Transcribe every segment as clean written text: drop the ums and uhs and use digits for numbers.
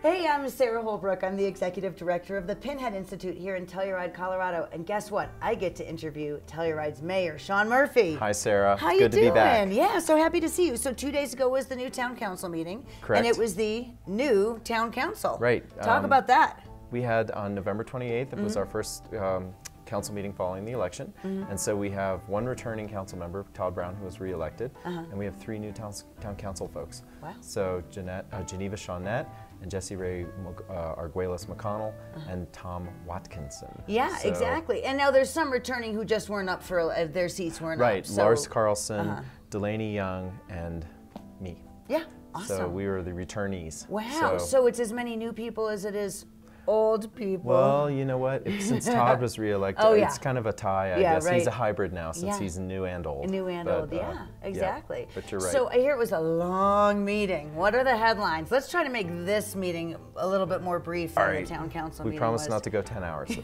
Hey, I'm Sarah Holbrook. I'm the Executive Director of the Pinhead Institute here in Telluride, Colorado. And guess what? I get to interview Telluride's Mayor, Sean Murphy. Hi, Sarah. How you Good doing? to be back. Yeah, so happy to see you. So 2 days ago was the new town council meeting. Correct. And it was the new town council. Right. Talk about that. We had on November 28th, it was our first council meeting following the election. And so we have one returning council member, Todd Brown, who was reelected. And we have 3 new town council folks. Wow. So Geneva Shawnette, and Jesse Ray Arguelles McConnell, and Tom Watkinson. Yeah, So, exactly. And now there's some returning who just weren't up for, their seats weren't up. Right, So, Lars Carlson, Delaney Young, and me. yeah, awesome. So we were the returnees. Wow, so it's as many new people as it is old people. Well, you know what? Since Todd was reelected, it's kind of a tie, I guess. Right. He's a hybrid now since he's new and old. New and old, yeah, exactly. Yeah, but you're right. So I hear it was a long meeting. What are the headlines? Let's try to make this meeting a little bit more brief than the town council meeting We promise was. not to go 10 hours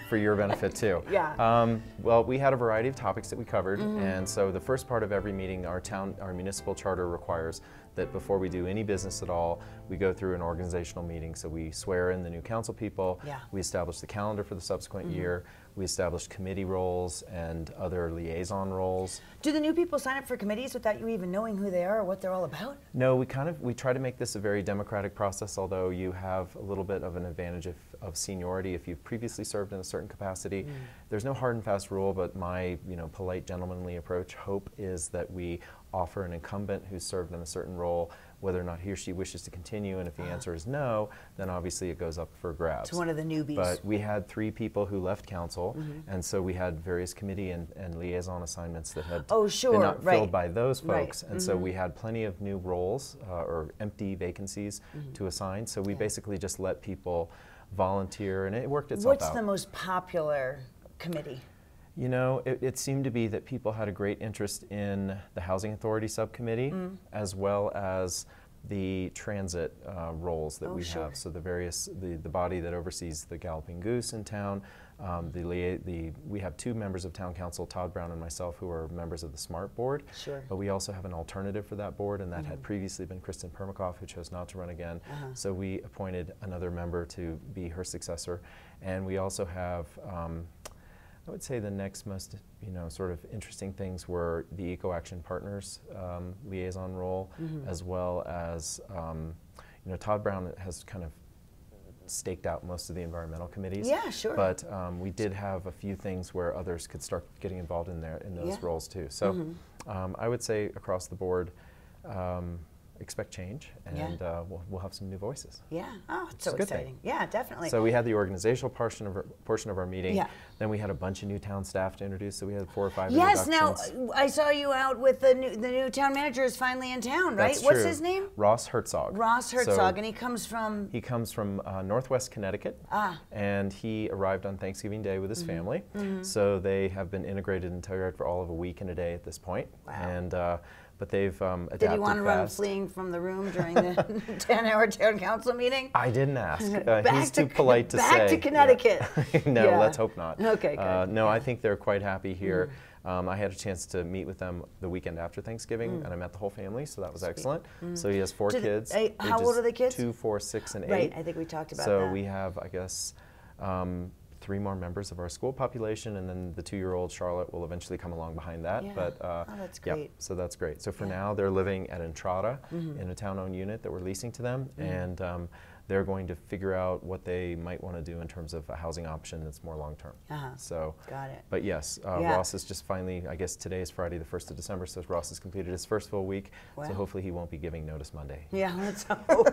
for your benefit too. Yeah. Well, we had a variety of topics that we covered, and so the first part of every meeting, our municipal charter requires that before we do any business at all, we go through an organizational meeting. So we swear in the new council people, we establish the calendar for the subsequent year, we establish committee roles and other liaison roles. Do the new people sign up for committees without you even knowing who they are or what they're all about? No, we try to make this a very democratic process, although you have a little bit of an advantage of seniority if you've previously served in a certain capacity. There's no hard and fast rule, but my polite gentlemanly approach hope is that we offer an incumbent who's served in a certain role whether or not he or she wishes to continue, and if the answer is no, then obviously it goes up for grabs. To one of the newbies. But we had 3 people who left council, and so we had various committee and liaison assignments that had been not filled by those folks, and so we had plenty of new roles or empty vacancies to assign, so we basically just let people volunteer, and it worked itself out. What's the most popular committee? You know, it seemed to be that people had a great interest in the Housing Authority Subcommittee, as well as the transit roles that we have. So the body that oversees the Galloping Goose in town, we have 2 members of town council, Todd Brown and myself, who are members of the SMART board. But we also have an alternative for that board, and that had previously been Kristen Permakoff, who chose not to run again. So we appointed another member to be her successor. And we also have I would say the next most, sort of interesting things were the Eco Action Partners liaison role, as well as, Todd Brown has kind of staked out most of the environmental committees. Yeah, sure. But we did have a few things where others could start getting involved in those roles too. So I would say across the board, expect change, and we'll have some new voices. Yeah. Oh, it's so exciting. Yeah, definitely. So we had the organizational portion of our meeting. Yeah. Then we had a bunch of new town staff to introduce. So we had 4 or 5 introductions. Yes. Now I saw you out with the new town manager is finally in town, right? That's What's true. his name? Ross Herzog. Ross Herzog, and he comes from. He comes from Northwest Connecticut. And he arrived on Thanksgiving Day with his family. So they have been integrated in Telluride for all of a week and a day at this point. Wow. And but they've adapted. Did he want to run fleeing from the room during the 10-hour town council meeting? I didn't ask. He's too polite to say. Back to Connecticut. Yeah. No, let's hope not. Okay, good. No, I think they're quite happy here. I had a chance to meet with them the weekend after Thanksgiving, and I met the whole family, so that was excellent. So he has 4 kids. How old are the kids? 2, 4, 6, and 8. Right, I think we talked about that. So we have, I guess, 3 more members of our school population, and then the 2-year-old Charlotte will eventually come along behind that. Yeah. But that's great. Yeah, so that's great. So for now, they're living at Entrada in a town-owned unit that we're leasing to them, and they're going to figure out what they might want to do in terms of a housing option that's more long-term. So, got it. But yes, Ross is just finally, I guess today is Friday the 1st of December, so Ross has completed his first full week, so hopefully he won't be giving notice Monday. Yeah, let's hope.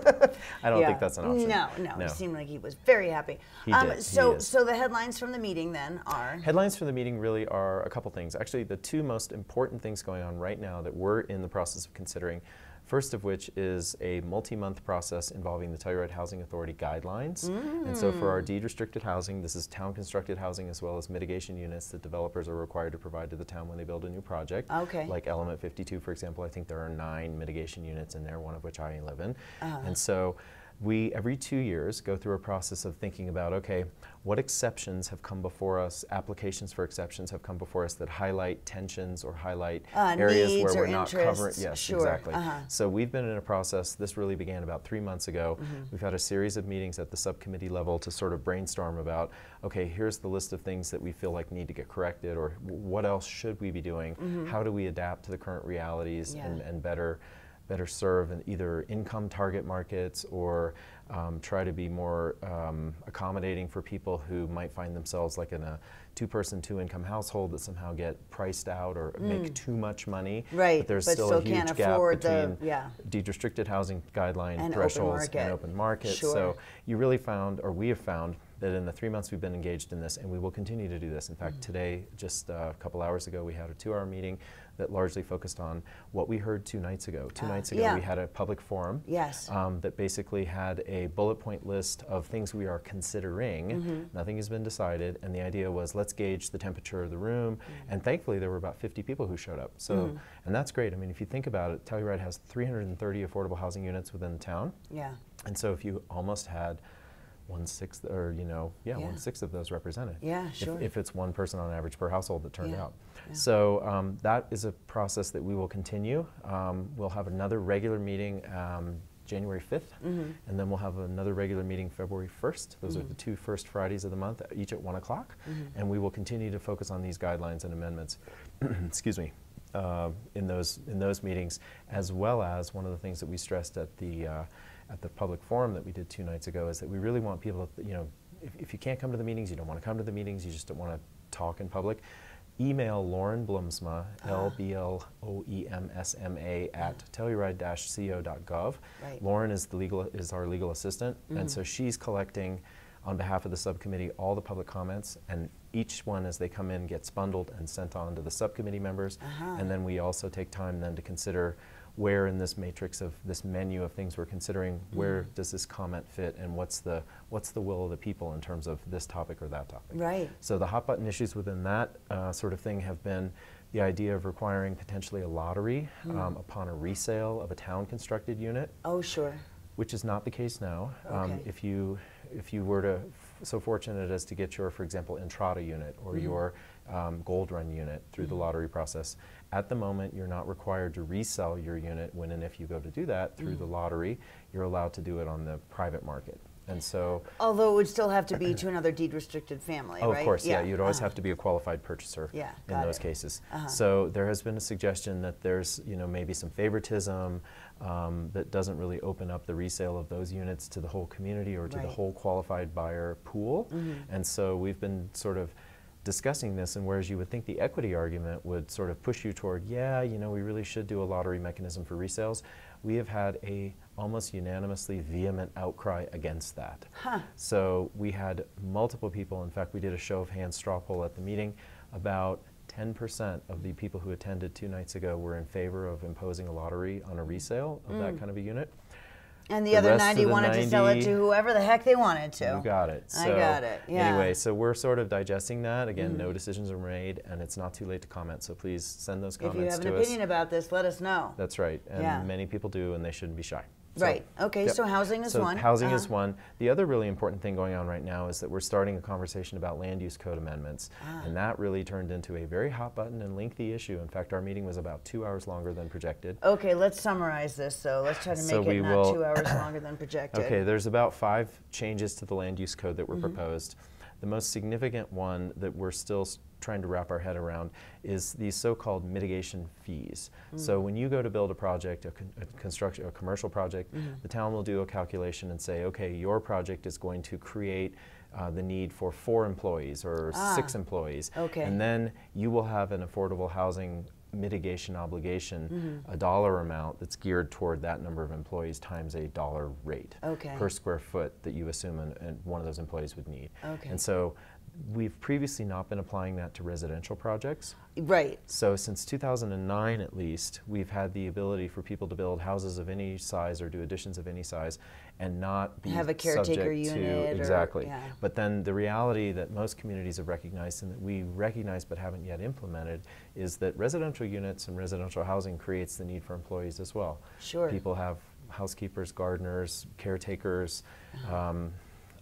I don't think that's an option. No, he seemed like he was very happy. He did. So the headlines from the meeting then are? Headlines from the meeting really are a couple things. Actually, the 2 most important things going on right now that we're in the process of considering, first of which is a multi-month process involving the Telluride Housing Authority guidelines. And so for our deed-restricted housing, this is town-constructed housing as well as mitigation units that developers are required to provide to the town when they build a new project. Like Element 52, for example, I think there are 9 mitigation units in there, one of which I live in. And so we, every 2 years, go through a process of thinking about, okay, what exceptions have come before us, applications for exceptions have come before us that highlight tensions or highlight areas where we're not covering. Yes, sure. exactly. So we've been in a process, this really began about 3 months ago. We've had a series of meetings at the subcommittee level to sort of brainstorm about, okay, here's the list of things that we feel like need to get corrected, or what else should we be doing? How do we adapt to the current realities and better serve in either income target markets or try to be more accommodating for people who might find themselves like in a 2-person, 2-income household that somehow get priced out or make too much money. Right, but there's but still a huge gap between deed restricted housing guideline and thresholds and open market. Sure. So you really found, or we have found, that in the 3 months we've been engaged in this, and we will continue to do this. In fact, today, just a couple hours ago, we had a 2-hour meeting that largely focused on what we heard 2 nights ago. 2 nights ago, we had a public forum that basically had a bullet point list of things we are considering. Nothing has been decided, and the idea was, let's gauge the temperature of the room. And thankfully, there were about 50 people who showed up. So, and that's great. I mean, if you think about it, Telluride has 330 affordable housing units within the town. And so if you almost had 1/6, or 1/6 of those represented. If it's one person on average per household that turned out. So that is a process that we will continue. We'll have another regular meeting January 5th, and then we'll have another regular meeting February 1st. Those are the 2 first Fridays of the month, each at 1 o'clock. And we will continue to focus on these guidelines and amendments. Excuse me. In those meetings, as well as one of the things that we stressed at the public forum that we did 2 nights ago is that we really want people to, if you can't come to the meetings, you don't want to come to the meetings, you just don't want to talk in public, email Lauren Bloemsma, LBLOEMSMA at telluride-co.gov. Lauren is our legal assistant, and so she's collecting on behalf of the subcommittee all the public comments, and each one as they come in gets bundled and sent on to the subcommittee members. And then we also take time then to consider where in this matrix of this menu of things we're considering, where does this comment fit, and what's the will of the people in terms of this topic or that topic. So the hot button issues within that sort of thing have been the idea of requiring potentially a lottery upon a resale of a town constructed unit. Which is not the case now. If you were to so fortunate as to get your, for example, Entrada unit or your Gold Run unit through the lottery process, at the moment you're not required to resell your unit when and if you go to do that through the lottery. You're allowed to do it on the private market. And so, although it would still have to be to another deed-restricted family, right? Of course, you'd always have to be a qualified purchaser in those cases. So there has been a suggestion that there's, maybe some favoritism that doesn't really open up the resale of those units to the whole community or to the whole qualified buyer pool. And so we've been sort of discussing this, and whereas you would think the equity argument would sort of push you toward, we really should do a lottery mechanism for resales, we have had a almost unanimously vehement outcry against that. So we had multiple people, in fact we did a show of hands straw poll at the meeting, about 10% of the people who attended 2 nights ago were in favor of imposing a lottery on a resale of that kind of a unit. And the other 90 wanted to sell it to whoever the heck they wanted to. You got it. So I got it, anyway, so we're sort of digesting that. Again, no decisions are made, and it's not too late to comment, so please send those comments to us. If you have an opinion about this, let us know. That's right, and many people do, and they shouldn't be shy. Right. Okay, so housing is one. Housing is one. The other really important thing going on right now is that we're starting a conversation about land use code amendments. And that really turned into a very hot button and lengthy issue. In fact, our meeting was about 2 hours longer than projected. Okay, let's summarize this. So let's try to make it not 2 hours longer than projected. Okay, there's about 5 changes to the land use code that were proposed. The most significant one that we're still trying to wrap our head around is these so-called mitigation fees. So when you go to build a project, a commercial project, the town will do a calculation and say, okay, your project is going to create the need for 4 employees or 6 employees. And then you will have an affordable housing mitigation obligation, a dollar amount that's geared toward that number of employees times a dollar rate per square foot that you assume and one of those employees would need. And so we've previously not been applying that to residential projects. So since 2009 at least, we've had the ability for people to build houses of any size or do additions of any size and not be have a caretaker subject unit to exactly. But then the reality that most communities have recognized and that we recognize but haven't yet implemented is that residential units and residential housing creates the need for employees as well. People have housekeepers, gardeners, caretakers,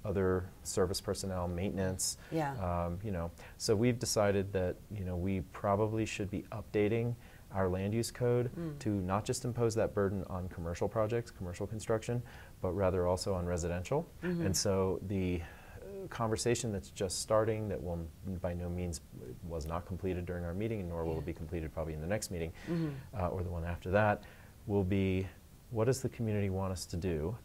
other service personnel, maintenance. Yeah. You know, so we've decided that, you know, we probably should be updating our land use code to not just impose that burden on commercial projects, commercial construction, but rather also on residential. And so the conversation that's just starting, that will by no means was not completed during our meeting, nor will it be completed probably in the next meeting or the one after that, will be, what does the community want us to do?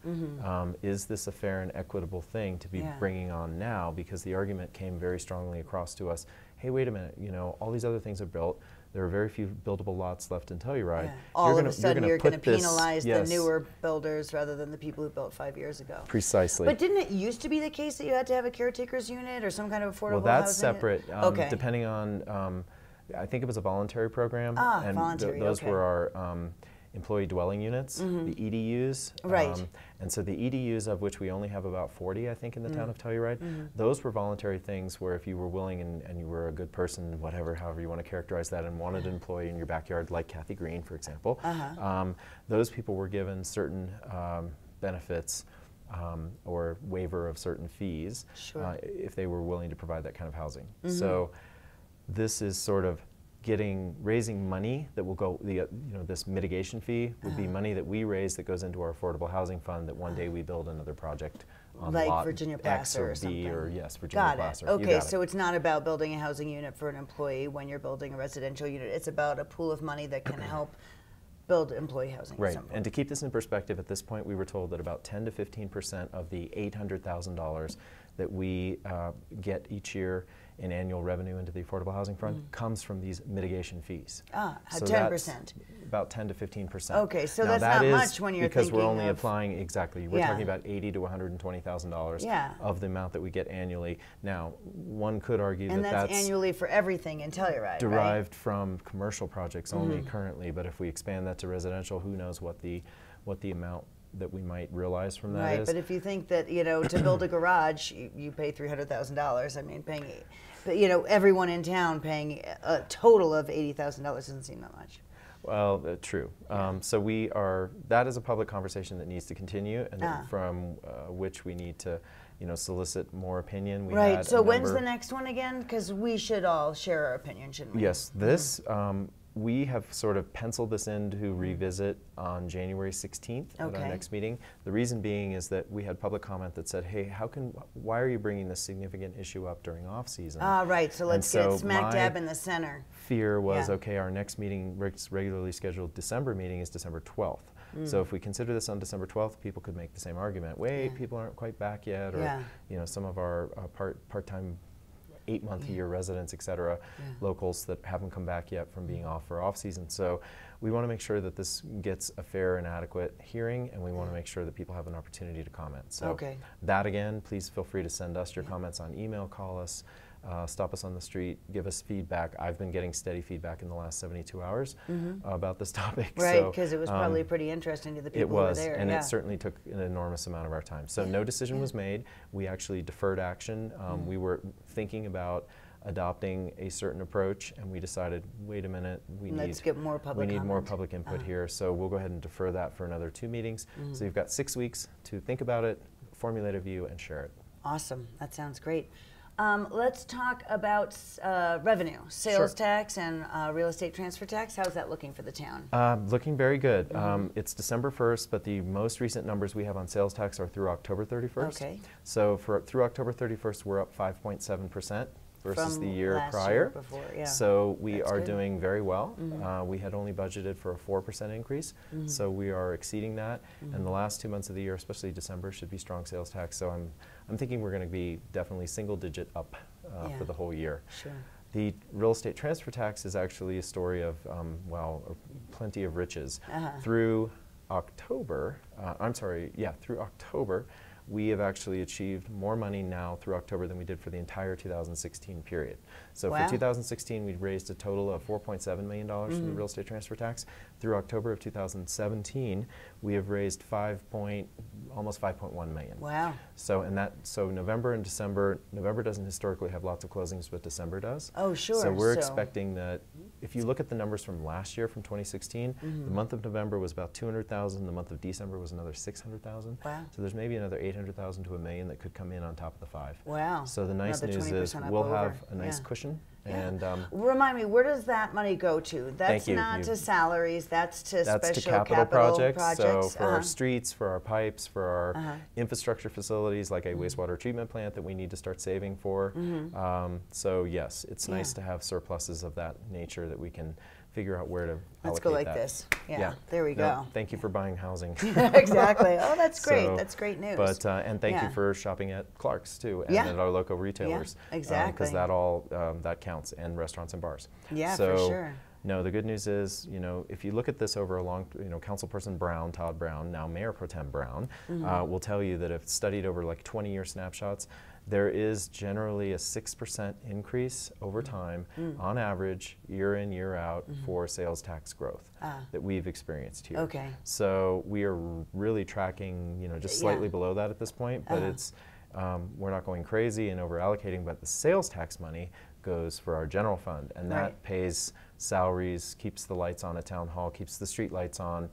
Is this a fair and equitable thing to be bringing on now? Because the argument came very strongly across to us, hey, wait a minute, you know, all these other things are built. There are very few buildable lots left in Telluride. All of a sudden you're going to penalize the newer builders rather than the people who built 5 years ago. Precisely. But didn't it used to be the case that you had to have a caretaker's unit or some kind of affordable housing? Well, that's separate. Okay. Depending on, I think it was a voluntary program. And voluntary, those were our employee dwelling units, the EDUs. Right. And so the EDUs, of which we only have about 40, I think, in the town of Telluride, those were voluntary things where if you were willing and you were a good person, whatever, however you want to characterize that, and wanted an employee in your backyard, like Kathy Green, for example, those people were given certain benefits or waiver of certain fees if they were willing to provide that kind of housing. So this is sort of raising money that will go, you know, this mitigation fee would be money that we raise that goes into our affordable housing fund that one day we build another project on like lot Virginia X Placer or or something. B or yes, Virginia Placer. Okay, so it's not about building a housing unit for an employee when you're building a residential unit. It's about a pool of money that can help build employee housing. Right, and to keep this in perspective, at this point we were told that about 10 to 15% of the $800,000 that we get each year in annual revenue into the Affordable Housing Fund comes from these mitigation fees. So 10%. About 10 to 15%. Okay, so now that's not much when you're because thinking we're only of applying, exactly, we're talking about $80,000 to $120,000 of the amount that we get annually. Now, one could argue and that that's annually for everything in Telluride, derived from commercial projects only currently, but if we expand that to residential, who knows what the amount that we might realize from that is. Right, but if you think that, you know, to build a garage, you pay $300,000. I mean, paying, but, you know, everyone in town paying a total of $80,000 doesn't seem that much. Well, true. So that is a public conversation that needs to continue, and from which we need to, you know, solicit more opinion. Right, so when's the next one again? Because we should all share our opinion, shouldn't we? Yes, this, we have sort of penciled this in to revisit on January 16th at our next meeting. The reason being is that we had public comment that said, hey, why are you bringing this significant issue up during off-season? Right, so let's get it smack dab in the center. Fear was, okay, our next meeting, regularly scheduled December meeting is December 12th. So if we consider this on December 12th, people could make the same argument. Wait, people aren't quite back yet, or you know, some of our part-time 8-month-a-year residents, et cetera, locals that haven't come back yet from being off for off-season. So we want to make sure that this gets a fair and adequate hearing, and we want to make sure that people have an opportunity to comment. So that, again, please feel free to send us your comments on email, call us, stop us on the street, give us feedback. I've been getting steady feedback in the last 72 hours about this topic. Right, because it was probably pretty interesting to the people who were there. It was, and it certainly took an enormous amount of our time. So no decision was made. We actually deferred action. We were thinking about adopting a certain approach, and we decided, wait a minute, we need more public input here. So we'll go ahead and defer that for another 2 meetings. So you've got 6 weeks to think about it, formulate a view, and share it. Awesome, that sounds great. Let's talk about revenue, sales tax and real estate transfer tax. How's that looking for the town? Looking very good. It's December 1st, but the most recent numbers we have on sales tax are through October 31st. Okay. So through October 31st, we're up 5.7%. Versus the year prior. So we are doing very well. We had only budgeted for a 4% increase, so we are exceeding that. And the last 2 months of the year, especially December, should be strong sales tax. So I'm thinking we're going to be definitely single-digit up for the whole year. Sure. The real estate transfer tax is actually a story of plenty of riches. Through October, through October. We have actually achieved more money now through October than we did for the entire 2016 period. So for 2016, we raised a total of $4.7 million from the real estate transfer tax. Through October of 2017, we have raised almost 5.1 million. Wow. So November and December, November doesn't historically have lots of closings, but December does. Oh, sure. So we're expecting that if you look at the numbers from last year, from 2016, the month of November was about 200,000. The month of December was another 600,000. Wow. So there's maybe another 800,000 to $1 million that could come in on top of the 5. Wow. So the nice Another news is 20% up we'll over. have a nice cushion. Yeah. And remind me, where does that money go to? That's not to salaries. That's to special capital projects. So projects. for our streets, for our pipes, for our infrastructure facilities, like a wastewater treatment plant that we need to start saving for. So yes, it's nice to have surpluses of that nature that we can figure out where to Let's go like that. this. Yeah, there we go. Thank you for buying housing. Exactly. Oh, that's great. So, that's great news. But and thank you for shopping at Clark's too, and at our local retailers. Yeah, exactly. Because that all that counts, and restaurants and bars. Yeah, so, for sure. No, the good news is, you know, if you look at this over a long, Councilperson Brown, Todd Brown, now Mayor Pro Tem Brown, will tell you that if studied over like 20-year snapshots, there is generally a 6% increase over time, on average, year in, year out, for sales tax growth that we've experienced here. Okay. So we are really tracking, just slightly below that at this point, but it's we're not going crazy and over allocating, but the sales tax money goes for our general fund, and that pays salaries, keeps the lights on at town hall, keeps the street lights on,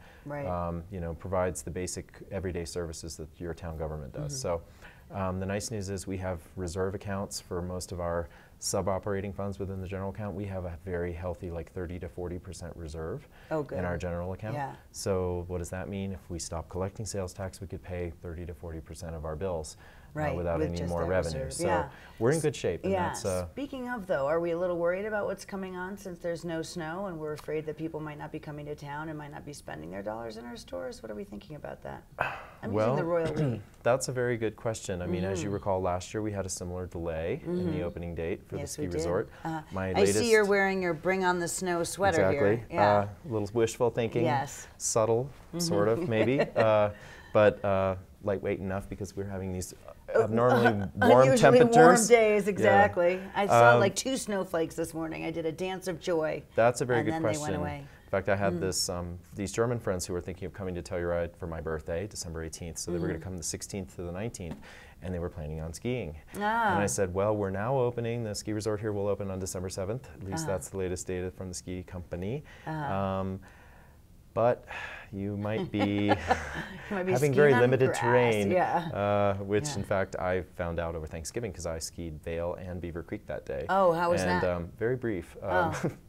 provides the basic everyday services that your town government does. So the nice news is we have reserve accounts for most of our sub-operating funds within the general account. We have a very healthy, like 30 to 40% reserve in our general account. Yeah. So what does that mean? If we stop collecting sales tax, we could pay 30 to 40% of our bills without with any just more that revenue. reserve. So we're in good shape. And that's, Speaking of, though, are we a little worried about what's coming on since there's no snow and we're afraid that people might not be coming to town and might not be spending their dollars in our stores? What are we thinking about that? I'm using the royal we. That's a very good question. I mean, as you recall, last year we had a similar delay in the opening date for the ski resort. I see you're wearing your Bring on the Snow sweater here. A little wishful thinking. Yes. Subtle, sort of, maybe. But lightweight enough because we're having these abnormally warm temperatures. Warm days, exactly. I saw like 2 snowflakes this morning. I did a dance of joy. That's a very good question. And then they went away. In fact, I had these German friends who were thinking of coming to Telluride for my birthday, December 18th. So they were going to come the 16th to the 19th, and they were planning on skiing. And I said, well, we're now opening. The ski resort here will open on December 7th. At least that's the latest data from the ski company. But you might be, having very limited terrain, which in fact I found out over Thanksgiving because I skied Vail and Beaver Creek that day. Oh, how was that? And very brief.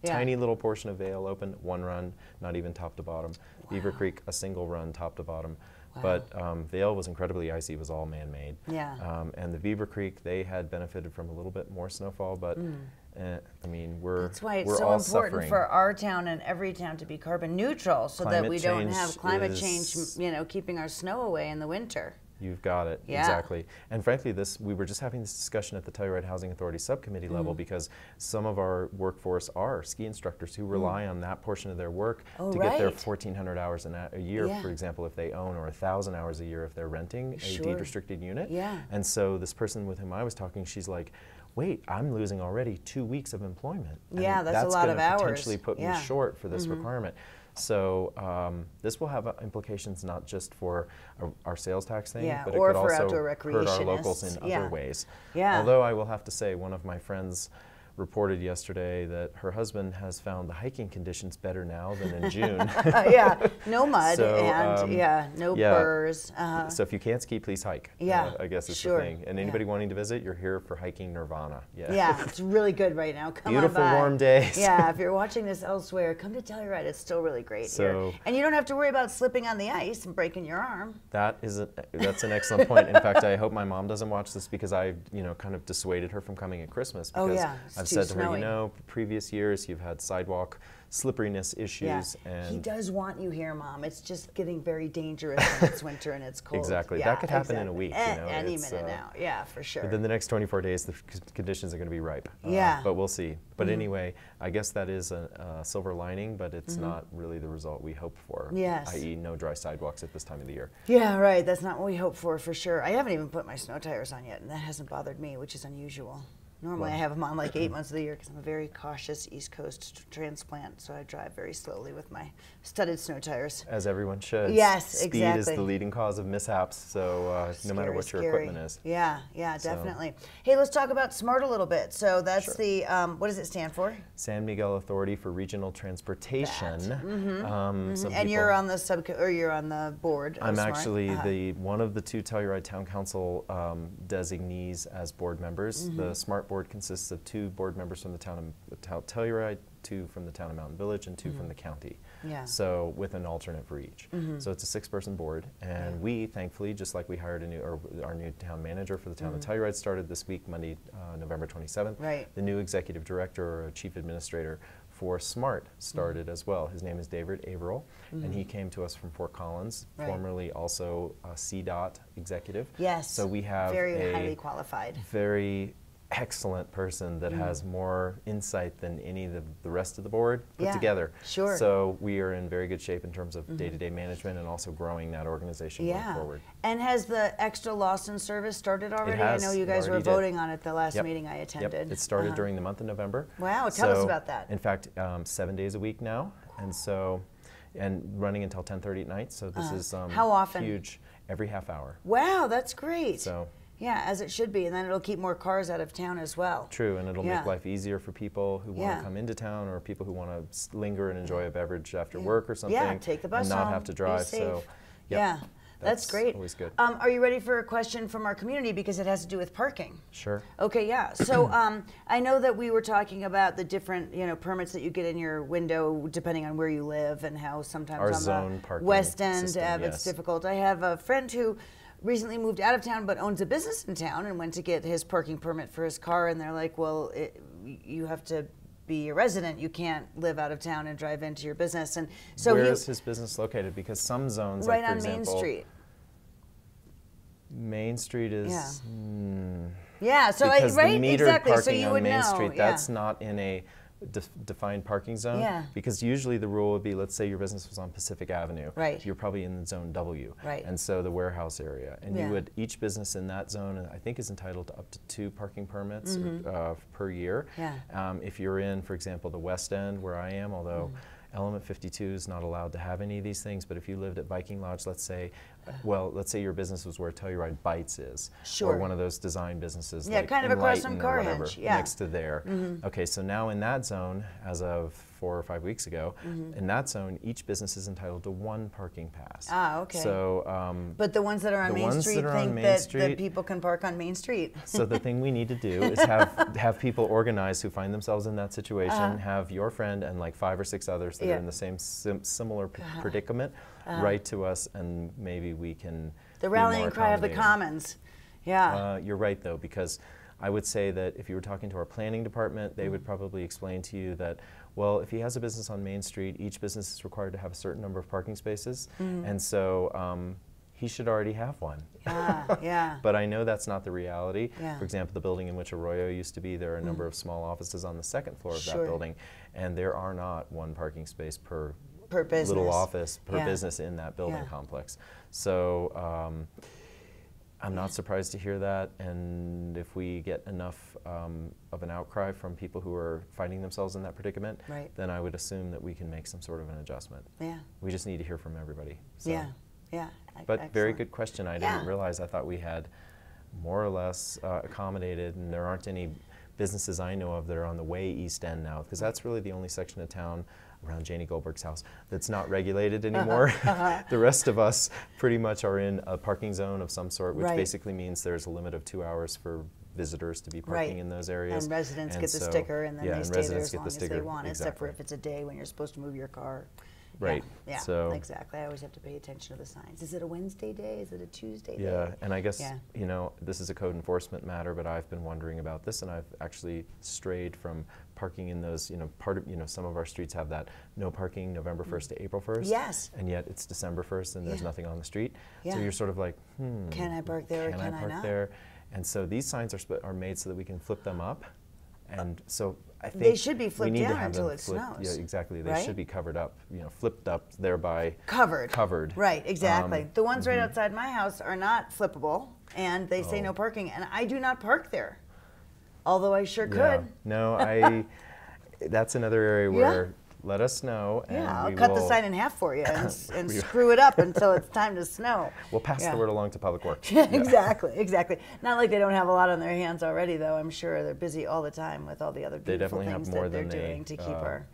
Tiny little portion of Vail open, 1 run, not even top to bottom. Beaver Creek, a single run, top to bottom. But Vail was incredibly icy. It was all man-made. And the Beaver Creek, they had benefited from a little bit more snowfall, but I mean, that's why it's we're so all important suffering. for our town and every town to be carbon neutral, so that we don't have climate change, keeping our snow away in the winter. You've got it, exactly. And frankly, we were just having this discussion at the Telluride Housing Authority subcommittee level because some of our workforce are ski instructors who rely on that portion of their work to get their 1,400 hours a year, for example, if they own, or 1,000 hours a year if they're renting a deed-restricted unit. And so this person with whom I was talking, she's like, wait, I'm losing already 2 weeks of employment. And that's a lot of hours. Potentially put me short for this requirement. So this will have implications not just for our sales tax thing, but it could also hurt our locals in other ways. Although I will have to say, one of my friends reported yesterday that her husband has found the hiking conditions better now than in June. No mud and no burrs. So if you can't ski, please hike. I guess is the thing. And anybody wanting to visit, you're here for hiking nirvana. It's really good right now. Come Beautiful on by. warm days. If you're watching this elsewhere, come to Telluride. It's still really great here. And you don't have to worry about slipping on the ice and breaking your arm. That's an excellent point. In fact, I hope my mom doesn't watch this because I kind of dissuaded her from coming at Christmas because I've said to her, previous years you've had sidewalk slipperiness issues. And he does want you here, Mom. It's just getting very dangerous when it's winter and it's cold. Exactly. That could happen in a week. Any minute now. Yeah, for sure. Within the next 24 days, the conditions are going to be ripe. But we'll see. But anyway, I guess that is a silver lining, but it's not really the result we hoped for. I.e. no dry sidewalks at this time of the year. Yeah, right. That's not what we hoped for sure. I haven't even put my snow tires on yet, and that hasn't bothered me, which is unusual. Normally I have them on like 8 months of the year because I'm a very cautious East Coast transplant, so I drive very slowly with my studded snow tires. As everyone should. Yes, Speed exactly. is the leading cause of mishaps, so no matter what your equipment is. Yeah, definitely. Hey, let's talk about SMART a little bit. So that's the, what does it stand for? San Miguel Authority for Regional Transportation. And you're on the you're on the board. I'm actually one of the 2 Telluride Town Council designees as board members. The SMART board consists of 2 board members from the town of Telluride, 2 from the town of Mountain Village, and 2 from the county. Yeah. So with an alternate for each. So it's a 6-person board, and we, thankfully, just like we hired our new town manager for the town of Telluride, started this week, Monday, November 27th. Right. The new executive director or chief administrator for SMART started as well. His name is David Averill, and he came to us from Fort Collins, formerly also a CDOT executive. Yes. So we have very highly qualified. Very excellent person that has more insight than any of the rest of the board put together. Sure. So we are in very good shape in terms of day-to-day management and also growing that organization going forward. And has the extra Lawson service started already? It has. I know you guys were voting on it the last meeting I attended. Yep. It started during the month of November. Wow, tell us about that. In fact, 7 days a week now, and running until 10:30 at night. So this is how often? Huge. Every half hour. Wow, that's great. So. Yeah, as it should be, and then it'll keep more cars out of town as well. True, and it'll make life easier for people who want to come into town, or people who want to linger and enjoy a beverage after work or something. Yeah, take the bus and not home, have to drive. be safe. So, yeah, that's great. Always good. Are you ready for a question from our community because it has to do with parking? Sure. Okay, yeah. So I know that we were talking about the different permits that you get in your window depending on where you live, and how sometimes our on zone the parking West End system, it's difficult. I have a friend who recently moved out of town but owns a business in town and went to get his parking permit for his car, and they're like, well, you have to be a resident. You can't live out of town and drive into your business. And so where is his business located? Because some zones, right like, for on example, Main Street. Main Street is yeah. So because right, the metered exactly. parking So you on would Main know. Street, that's not in a defined parking zone. Yeah. Because usually the rule would be, let's say your business was on Pacific Avenue. Right. You're probably in zone W. Right. And so the warehouse area, and you would, each business in that zone, I think, is entitled to up to 2 parking permits per year. Yeah. If you're in, for example, the West End where I am, although Element 52 is not allowed to have any of these things, but if you lived at Viking Lodge, let's say, let's say your business was where Telluride Bites is, or one of those design businesses, like kind of across from Enlighten or Carhenge, whatever, next to there. Okay, so now in that zone, as of 4 or 5 weeks ago, in that zone, each business is entitled to 1 parking pass. Ah, okay. So, but the ones that are on Main Street think that people can park on Main Street. So the thing we need to do is have people organized who find themselves in that situation, have your friend and like 5 or 6 others that are in the same similar predicament, write to us, and maybe we can the rallying cry of the commons. Yeah. You're right, though, because I would say that if you were talking to our planning department, they would probably explain to you that, well, if he has a business on Main Street, each business is required to have a certain number of parking spaces, and so he should already have one. Yeah. But I know that's not the reality. Yeah. For example, the building in which Arroyo used to be, there are a number of small offices on the 2nd floor of that building, and there are not 1 parking space per business. Little office per business in that building complex. So I'm not surprised to hear that, and if we get enough of an outcry from people who are finding themselves in that predicament, then I would assume that we can make some sort of an adjustment. Yeah. We just need to hear from everybody. So. Yeah. But excellent. Very good question. I didn't realize. I thought we had more or less accommodated, and there aren't any businesses I know of that are on the way East End now, because that's really the only section of town around Janie Goldberg's house that's not regulated anymore. The rest of us pretty much are in a parking zone of some sort, which basically means there's a limit of 2 hours for visitors to be parking in those areas. And residents get the sticker, and then they stay there as long as they want, except for if it's a day when you're supposed to move your car. Right. Yeah, so, exactly. I always have to pay attention to the signs. Is it a Wednesday day? Is it a Tuesday day? Yeah, and I guess, you know, this is a code enforcement matter, but I've been wondering about this, and I've actually strayed from parking in those, you know, some of our streets have that no parking November 1st to April 1st. Yes. And yet it's December 1st and there's nothing on the street. So you're sort of like, can I park there or can I park not? there? And so these signs are made so that we can flip them up. And so I think they should be flipped we need down to have until them it snows. Yeah, exactly. They should be covered up, you know, flipped up, thereby covered. Right, exactly. The ones right outside my house are not flippable, and they say no parking, and I do not park there. Although I sure Yeah. could. No, that's another area where let us know. And yeah, I'll we cut will, the sign in half for you and screw it up until it's time to snow. We'll pass the word along to Public Works. Exactly, exactly. Not like they don't have a lot on their hands already, though. I'm sure they're busy all the time with all the other beautiful things that they're doing to keep our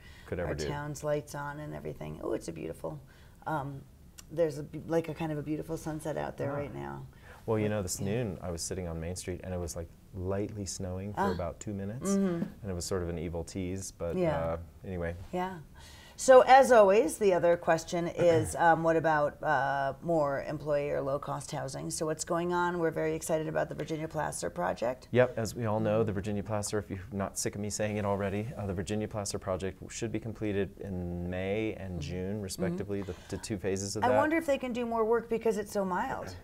town's lights on and everything. Oh, it's a beautiful. There's like a kind of a beautiful sunset out there right now. Well, you know, this noon I was sitting on Main Street and it was like lightly snowing for about 2 minutes, and it was sort of an evil tease, but anyway. Yeah. So as always, the other question is, what about more employee or low-cost housing? So what's going on? We're very excited about the Virginia Plaster project. Yep, as we all know, the Virginia Plaster, if you're not sick of me saying it already, the Virginia Plaster project should be completed in May and June, respectively, the 2 phases of that. I wonder if they can do more work because it's so mild.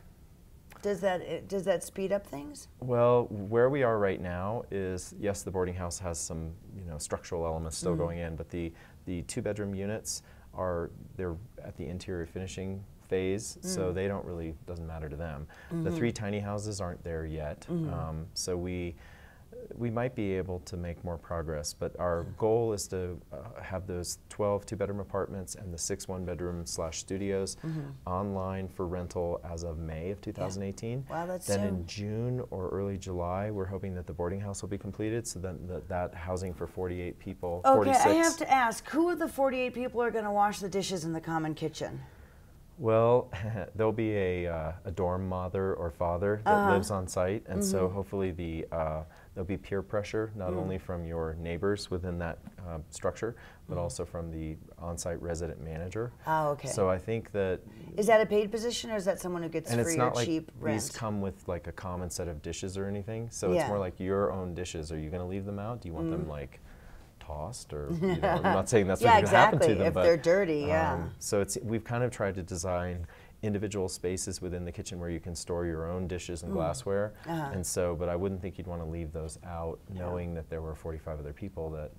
Does that speed up things? Well, where we are right now is, yes, the boarding house has some structural elements still going in, but the 2-bedroom units they're at the interior finishing phase, so they doesn't matter to them. The 3 tiny houses aren't there yet, so we might be able to make more progress, but our goal is to have those 12 2-bedroom apartments and the 6 1-bedroom/studios online for rental as of May of 2018. Wow, that's then soon. in June or early July, we're hoping that the boarding house will be completed, so then that housing for 48 people, okay, 46. I have to ask, who of the 48 people are going to wash the dishes in the common kitchen? Well, there'll be a dorm mother or father that lives on site, and so hopefully there'll be peer pressure, not only from your neighbors within that structure, but also from the on-site resident manager. Oh, okay. So I think that... Is that a paid position, or is that someone who gets free or cheap rent? These come with like a common set of dishes or anything, so it's more like your own dishes. Are you going to leave them out? Do you want them like tossed, or I'm not saying that's what's going to happen to them, if they're dirty, so we've kind of tried to design individual spaces within the kitchen where you can store your own dishes and glassware, and so, but I wouldn't think you'd want to leave those out, knowing that there were 45 other people that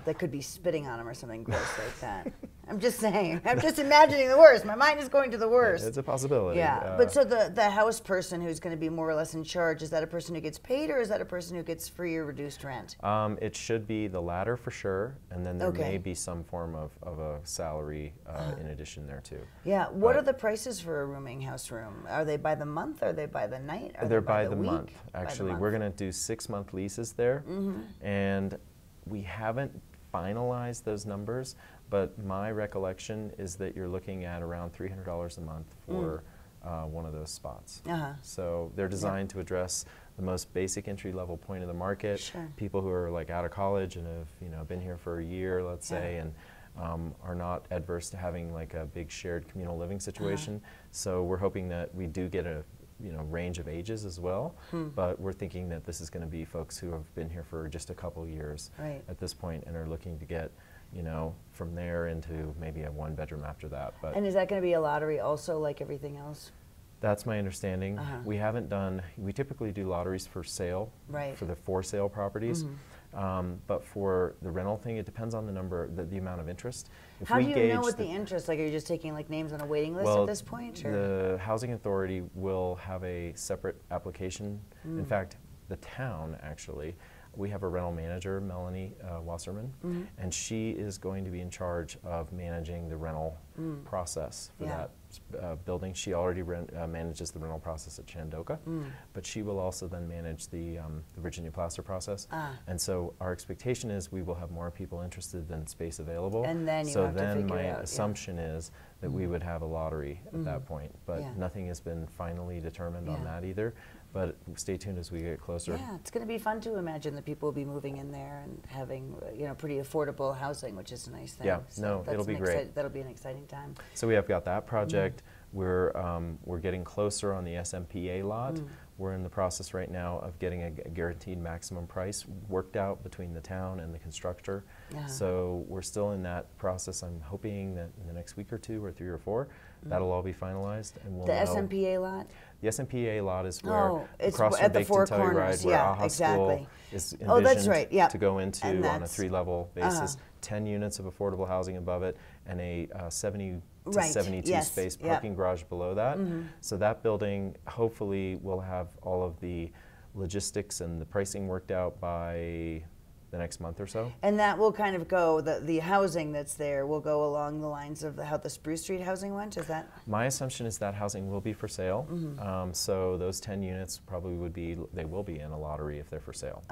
that could be spitting on them or something gross like that. I'm just saying. I'm just imagining the worst. My mind is going to the worst. It's a possibility. Yeah, but so the house person who's going to be more or less in charge, is that a person who gets paid, or is that a person who gets free or reduced rent? It should be the latter for sure, and then there may be some form of a salary in addition there too. Yeah, what are the prices for a rooming house room? Are they by the month? Are they by the night? Are They're they by the week? month. Actually, we're going to do 6-month leases there, and we haven't finalized those numbers, but my recollection is that you're looking at around $300 a month for one of those spots. So they're designed to address the most basic entry-level point of the market. People who are like out of college and have been here for a year, let's say, and are not adverse to having like a big shared communal living situation. So we're hoping that we do get a range of ages as well, but we're thinking that this is going to be folks who have been here for just a couple years at this point and are looking to get from there into maybe a 1-bedroom after that. But and is that going to be a lottery also, like everything else? That's my understanding. We haven't done, we typically do lotteries for sale, for the for-sale properties. But for the rental thing, it depends on the number, the amount of interest. If How we do you gauge know what the interest, like are you just taking like names on a waiting list at this point? Or? The Housing Authority will have a separate application. In fact, the town actually, we have a rental manager, Melanie Wasserman, and she is going to be in charge of managing the rental process for that building. She already manages the rental process at Chandoka, but she will also then manage the Virginia Plaster process. And so our expectation is we will have more people interested than space available. And then my assumption is that we would have a lottery at that point, but nothing has been finally determined on that either. But stay tuned as we get closer. Yeah, it's going to be fun to imagine that people will be moving in there and having pretty affordable housing, which is a nice thing. Yeah, so it'll be great. That'll be an exciting time. So we have got that project. We're getting closer on the SMPA lot. We're in the process right now of getting a guaranteed maximum price worked out between the town and the constructor. So we're still in that process. I'm hoping that in the next week or 2 or 3 or 4, that'll all be finalized, and we'll the know. SMPA lot? The SMPA lot is where it's across at from the Four Bake to Tell You Corners. Ride, where AHA School is envisioned to go into on a 3-level basis, 10 units of affordable housing above it, and a 70 to 72 space parking garage below that. So that building hopefully will have all of the logistics and the pricing worked out by the next month or so. And that will kind of go, the housing that's there will go along the lines of how the Spruce Street housing went, is that? My assumption is that housing will be for sale. So those 10 units probably would be, they will be in a lottery if they're for sale.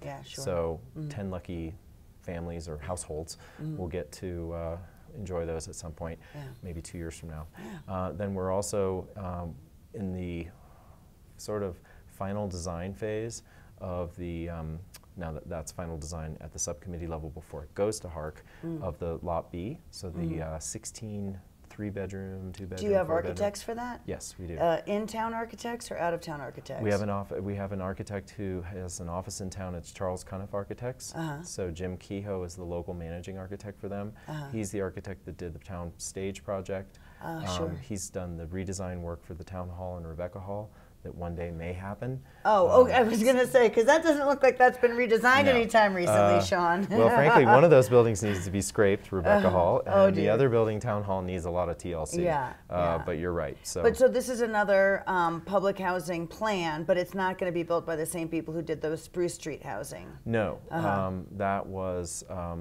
Yeah, sure. So 10 lucky families or households will get to enjoy those at some point, maybe 2 years from now. Then we're also in the sort of final design phase of the, now that's final design at the subcommittee level before it goes to HARC, of the Lot B, so the 16 3-bedroom, 2-bedroom. Do you have architects for that? Yes, we do. In-town architects or out-of-town architects? We have an architect who has an office in town. It's Charles Cuniff Architects. So Jim Kehoe is the local managing architect for them. He's the architect that did the town stage project. Sure. He's done the redesign work for the town hall and Rebecca Hall that one day may happen. I was going to say, because that doesn't look like that's been redesigned anytime recently, Sean. Well, frankly, one of those buildings needs to be scraped, Rebecca Hall, and the other building, Town Hall, needs a lot of TLC. But you're right. So this is another public housing plan, but it's not going to be built by the same people who did the Spruce Street housing. No, that was, I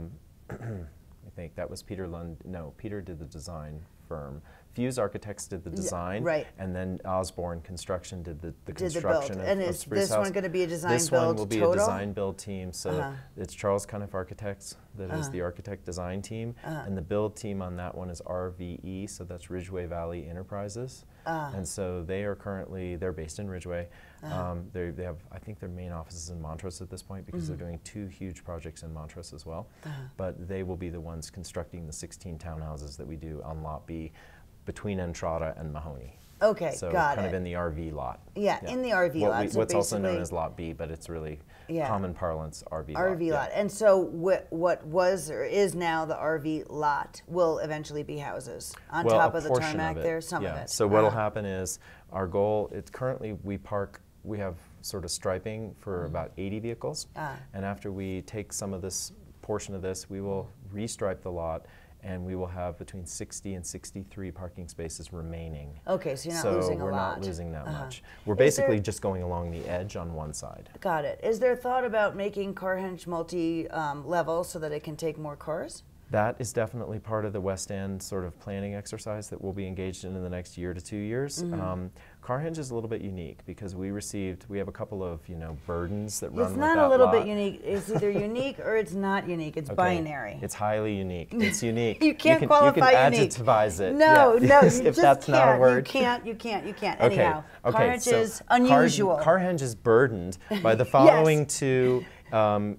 think that was Peter Lund. No, Peter did the design firm. Fuse Architects did the design, and then Osborne Construction did the construction build. And of is Spruce this House. one going to be a design this build one will be total? a design build team. So it's Charles Cuniff Architects that is the architect design team, and the build team on that one is RVE. So that's Ridgeway Valley Enterprises, and so they are currently based in Ridgeway. They have, I think, their main office is in Montrose at this point because they're doing 2 huge projects in Montrose as well. But they will be the ones constructing the 16 townhouses that we do on Lot B, between Entrada and Mahoney. Okay, so got it. So kind of in the RV lot. Yeah, in the RV lot. So what's also known as Lot B, but it's really common parlance RV lot. RV lot. And so what was or is now the RV lot will eventually be houses on top of the tarmac there, some of it. So what'll happen is our goal, it's currently we have sort of striping for about 80 vehicles. And after we take some of this portion of this, we will restripe the lot, and we will have between 60 and 63 parking spaces remaining. Okay, so you're not losing a lot. So we're not losing that much. We're basically just going along the edge on one side. Got it. Is there thought about making Carhenge multi-level so that it can take more cars? That is definitely part of the West End sort of planning exercise that we'll be engaged in the next year to 2 years. Carhenge is a little bit unique because we have a couple of burdens that run with that lot. It's not a little bit unique. It's either unique or it's not unique. It's binary. It's highly unique. It's unique. You can't qualify unique. You can adjectivize it. No, no, you if just that's can't. Not a word. You can't. Anyhow, okay. Carhenge is unusual. Carhenge is burdened by the following 2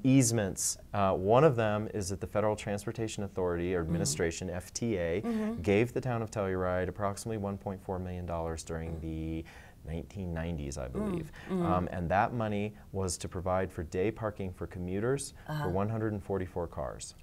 easements. One of them is that the Federal Transportation Authority or Administration, FTA, gave the town of Telluride approximately $1.4 million during the 1990s, I believe. And that money was to provide for day parking for commuters for 144 cars.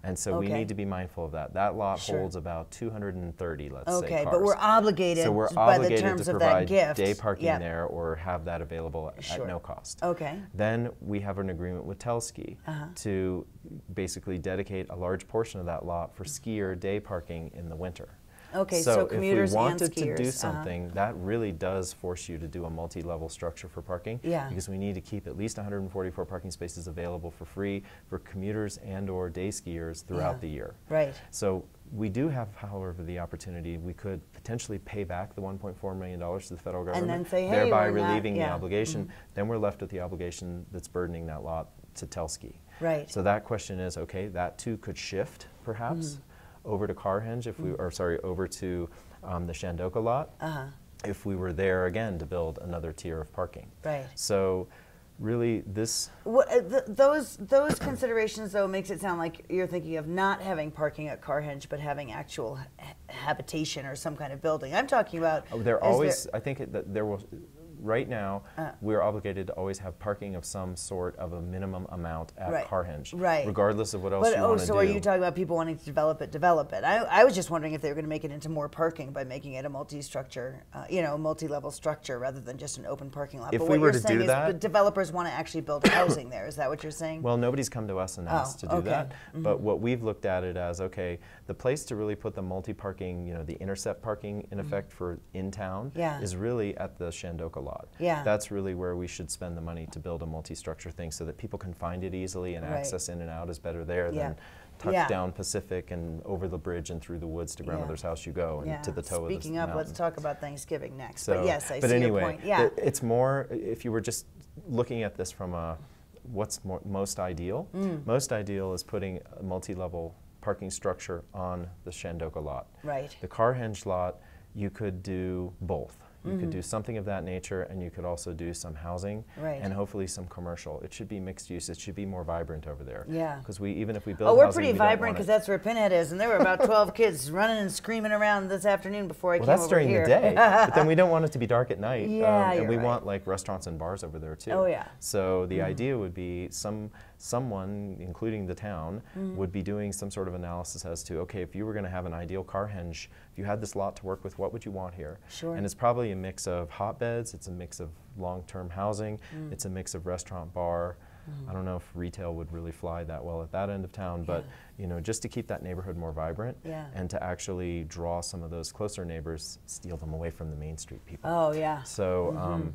And so we need to be mindful of that. That lot holds about 230, let's say, cars. Okay, but we're obligated so we're by obligated the terms to of that provide gift. day parking there or have that available at no cost. Okay. Then we have an agreement with Telski to basically dedicate a large portion of that lot for skier day parking in the winter. Okay, so commuters if we wanted and skiers, to do something, that really does force you to do a multi-level structure for parking. Because we need to keep at least 144 parking spaces available for free for commuters and or day skiers throughout the year. Right. So we do have, however, the opportunity, we could potentially pay back the $1.4 million to the federal government, and then say, hey, thereby relieving the obligation. Then we're left with the obligation that's burdening that lot to Telski. Right. So that question is, okay, that too could shift, perhaps, over to Carhenge, over to the Shandoka lot, if we were there again to build another tier of parking. Right. So really this... those considerations, though, makes it sound like you're thinking of not having parking at Carhenge, but having actual habitation or some kind of building. I'm talking about... I think that there will... Right now, we're obligated to always have parking of some sort of a minimum amount at Carhenge, regardless of what else you want to do. So are you talking about people wanting to develop it? I was just wondering if they were going to make it into more parking by making it a multi-structure, multi-level structure rather than just an open parking lot. If but we what were you're to saying do is that, the developers want to actually build housing there. Is that what you're saying? Well, nobody's come to us and asked to do that. But what we've looked at it as, okay, the place to really put the multi-parking, the intercept parking in effect for in town is really at the Shandoka lot. lot. Yeah. That's really where we should spend the money to build a multi-structure thing so that people can find it easily, and access in and out is better there than tucked down Pacific and over the bridge and through the woods to grandmother's house you go, and to the toe of the Speaking of, mountain. let's talk about Thanksgiving next. So, but yes, I see anyway, your point. Yeah. It's more, if you were just looking at this from a what's most ideal, most ideal is putting a multi-level parking structure on the Shandoka lot. Right. The Carhenge lot, you could do both. You could do something of that nature, and you could also do some housing, and hopefully some commercial. It should be mixed use. It should be more vibrant over there. Yeah. Because even if we build we're housing, pretty vibrant because that's where Pinhead is, and there were about 12 kids running and screaming around this afternoon before I came over here. Well, that's during the day, but then we don't want it to be dark at night. Yeah, and we right. want like restaurants and bars over there too. Oh, yeah. So the idea would be someone, including the town, would be doing some sort of analysis as to, okay, if you were going to have an ideal Carhenge, if you had this lot to work with, what would you want here? Sure. And it's probably a mix of hotbeds, it's a mix of long-term housing, it's a mix of restaurant, bar. I don't know if retail would really fly that well at that end of town, but you know, just to keep that neighborhood more vibrant and to actually draw some of those closer neighbors, steal them away from the Main Street people. Oh, yeah. So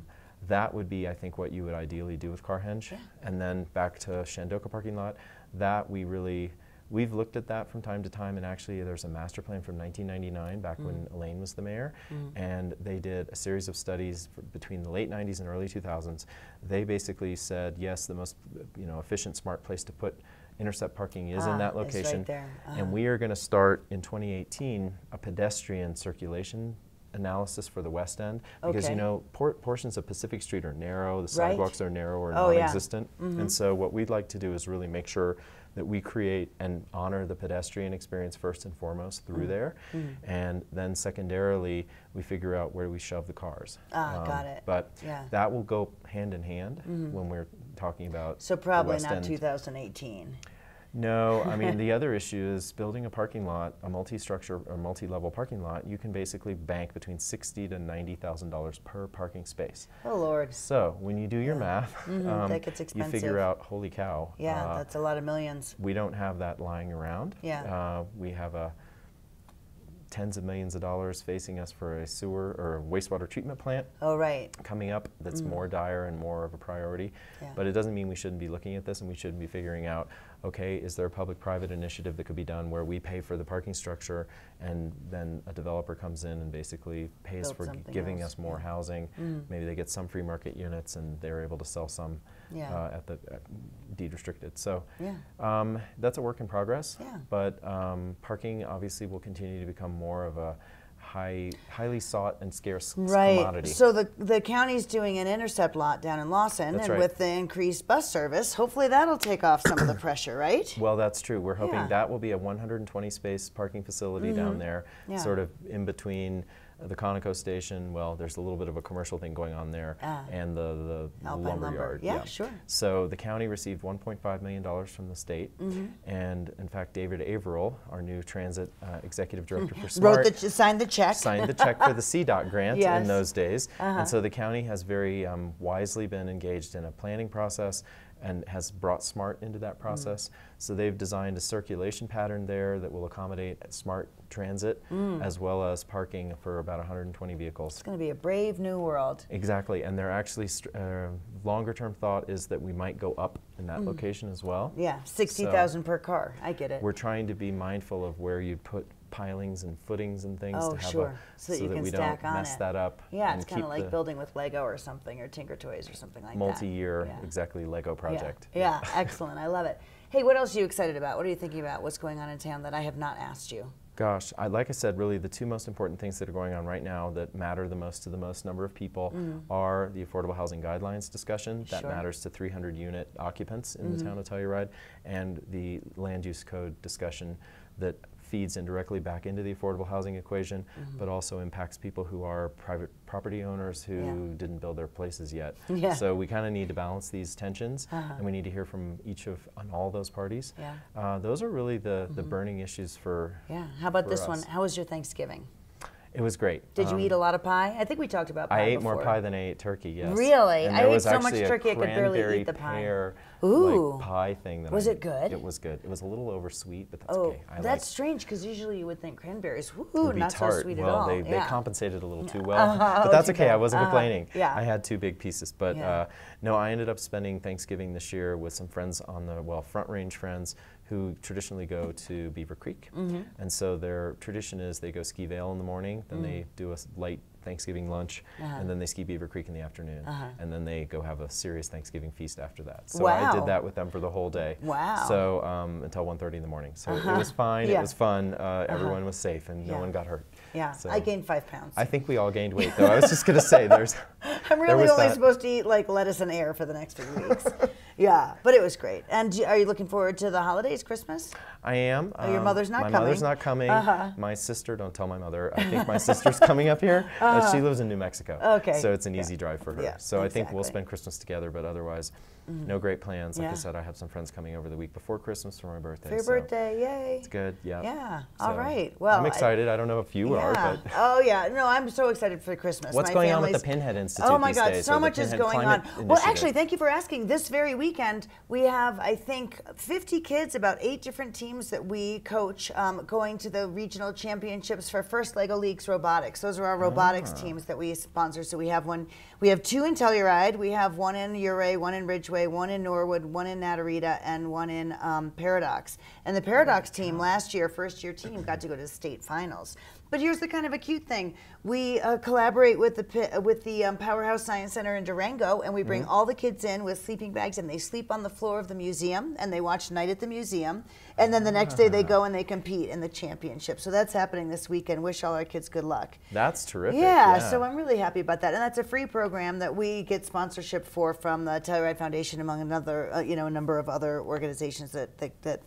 that would be, I think, what you would ideally do with Carhenge. And then back to Shandoka parking lot, that we've looked at that from time to time, and actually there's a master plan from 1999, back when Elaine was the mayor, and they did a series of studies between the late 90s and early 2000s. They basically said, yes, the most efficient, smart place to put intercept parking is in that location. It's right there. And we are going to start in 2018 a pedestrian circulation analysis for the west end, because you know portions of Pacific Street are narrow, the sidewalks are narrow or non-existent, and so what we'd like to do is really make sure that we create and honor the pedestrian experience first and foremost through there, and then secondarily we figure out where we shove the cars. Got it. But that will go hand in hand when we're talking about so probably the west not end. 2018. No, I mean, the other issue is building a parking lot, a multi-structure or multi-level parking lot. You can basically bank between $60,000 to $90,000 per parking space. Oh, Lord. So when you do your math, that gets expensive. you figure out, holy cow. Yeah, that's a lot of millions. We don't have that lying around. Yeah. We have tens of millions of dollars facing us for a sewer or wastewater treatment plant coming up that's more dire and more of a priority. But it doesn't mean we shouldn't be looking at this, and we shouldn't be figuring out, okay, is there a public-private initiative that could be done where we pay for the parking structure and then a developer comes in and basically pays for giving us more housing. Maybe they get some free market units and they're able to sell some at the deed restricted. So that's a work in progress, but parking obviously will continue to become more of a highly sought and scarce commodity. So the county's doing an intercept lot down in Lawson, and with the increased bus service, hopefully that'll take off some of the pressure, right? Well, that's true. We're hoping that will be a 120 space parking facility down there, sort of in between the Conoco station. Well, there's a little bit of a commercial thing going on there, and the lumber yard. Yeah, sure. So the county received $1.5 million from the state, and in fact, David Averill, our new transit executive director for SMART, signed the check. Signed the check for the CDOT grant in those days. And so the county has very wisely been engaged in a planning process and has brought SMART into that process. So they've designed a circulation pattern there that will accommodate SMART transit as well as parking for about 120 vehicles. It's going to be a brave new world. Exactly, and they're actually longer term thought is that we might go up in that location as well. Yeah, 60,000 per car. I get it. We're trying to be mindful of where you put pilings and footings and things to have so that you can we stack don't mess that up. Yeah, it's kind of like building with Lego or something, or Tinker Toys or something like that. Multi-year, exactly, Lego project. Yeah, excellent. I love it. Hey, what else are you excited about? What are you thinking about? What's going on in town that I have not asked you? Gosh, like I said, really the two most important things that are going on right now that matter the most to the most number of people are the Affordable Housing Guidelines discussion. That matters to 300 unit occupants in the town of Telluride, and the Land Use Code discussion that feeds indirectly back into the affordable housing equation, but also impacts people who are private property owners who didn't build their places yet. So we kind of need to balance these tensions, and we need to hear from on all those parties. Those are really the burning issues for How about this us. one? How was your Thanksgiving? It was great. Did you eat a lot of pie? I think we talked about pie I ate before. more pie than I ate turkey, yes. Really? And I there ate was so much actually a turkey I could barely cranberry eat the pie. pear, Ooh. like, pie thing. That Was it good? It was good. It was a little oversweet, but that's Oh, okay. that's strange because usually you would think cranberries, would woo, be not tart. so sweet well, at all. They compensated a little too well, but Oh, that's too okay. bad. I wasn't complaining. Yeah. I had 2 big pieces, but Yeah. no, I ended up spending Thanksgiving this year with some friends on the Front Range friends who traditionally go to Beaver Creek, and so their tradition is they go ski Vale in the morning, then they do a light Thanksgiving lunch, and then they ski Beaver Creek in the afternoon, and then they go have a serious Thanksgiving feast after that. So I did that with them for the whole day. Wow. So until 1:30 in the morning. So it was fine. Yeah. It was fun. Everyone was safe, and no one got hurt. Yeah, So I gained 5 pounds. I think we all gained weight, though. I was just going to say, I'm really only supposed to eat like lettuce and air for the next few weeks. Yeah, but it was great. And are you looking forward to the holidays, Christmas? I am. Oh, your mother's not my coming? My mother's not coming. My sister, don't tell my mother. I think my sister's coming up here. She lives in New Mexico. Okay. So it's an easy drive for her. Yeah, so I think we'll exactly. spend Christmas together, but otherwise, no great plans. Like I said, I have some friends coming over the week before Christmas for my birthday. For your birthday, yay. It's good, yeah. Yeah, So all right. Well, I'm excited. I don't know if you are, but. Oh, yeah. No, I'm so excited for Christmas. What's going on with the Pinhead Institute Oh, my these God, days, so or the much is Pinhead going on. Climate Well, Initiative? actually, thank you for asking. This very weekend, we have, I think, 50 kids, about 8 different teams that we coach, going to the regional championships for First Lego Leagues Robotics. Those are our robotics teams that we sponsor. So we have 2 in Telluride, we have 1 in Ouray, 1 in Ridgeway, 1 in Norwood, 1 in Natarita, and 1 in Paradox. And the Paradox team last year, first-year team, got to go to the state finals. But here's the kind of a cute thing. We collaborate with the Powerhouse Science Center in Durango, and we bring all the kids in with sleeping bags, and they sleep on the floor of the museum, and they watch Night at the Museum. And then the next day they go and they compete in the championship. So that's happening this weekend. Wish all our kids good luck. That's terrific. Yeah, so I'm really happy about that. And that's a free program that we get sponsorship for from the Telluride Foundation, among another, a number of other organizations that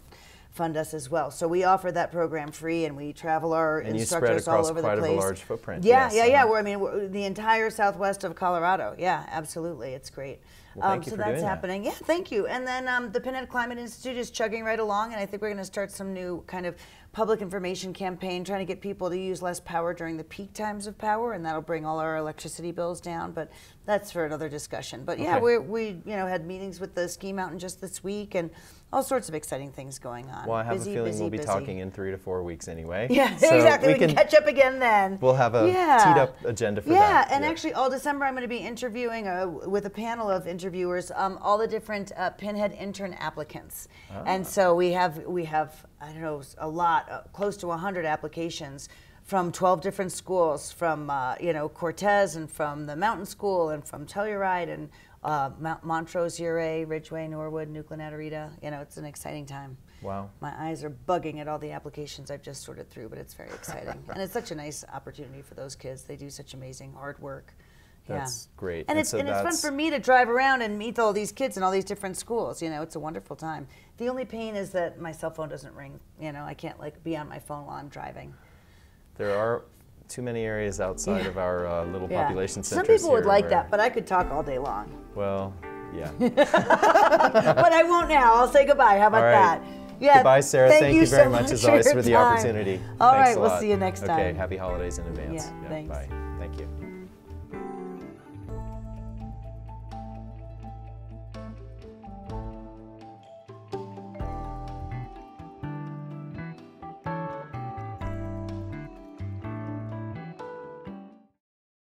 fund us as well. So we offer that program free, and we travel our instructors all over the place. And you spread across quite a large footprint. Yeah, yes. We're the entire southwest of Colorado. Yeah, absolutely. It's great. Well, thank you so for that's doing happening. That. Yeah, thank you. And then the Pinhead Climate Institute is chugging right along, and I think we're going to start some new kind of public information campaign trying to get people to use less power during the peak times of power, and that'll bring all our electricity bills down. But that's for another discussion. But yeah, we had meetings with the ski mountain just this week, and all sorts of exciting things going on. Well, I have a feeling we'll be talking in 3 to 4 weeks anyway. Yeah, so exactly. We can catch up again then. We'll have a teed up agenda for that. Yeah, and actually all December I'm going to be interviewing with a panel of interviewers all the different Pinhead intern applicants. And so we have I don't know, a lot, close to 100 applications from 12 different schools, from Cortez, and from the Mountain School, and from Telluride, and Montrose, Ouray, Ridgeway, Norwood, Nuclear, it's an exciting time. Wow. My eyes are bugging at all the applications I've just sorted through, but it's very exciting. And it's such a nice opportunity for those kids. They do such amazing hard work. That's great. And it's fun for me to drive around and meet all these kids in all these different schools. It's a wonderful time. The only pain is that my cell phone doesn't ring. I can't be on my phone while I'm driving. There are too many areas outside of our little population centers. Some people would like that, but I could talk all day long. Well, yeah. But I won't now. I'll say goodbye. How about that? Yeah. Goodbye, Sarah. Thank you very so much as always for the opportunity. All Thanks right, a we'll lot. see you next time. Okay, happy holidays in advance. Yeah, thanks. Bye. Thank you.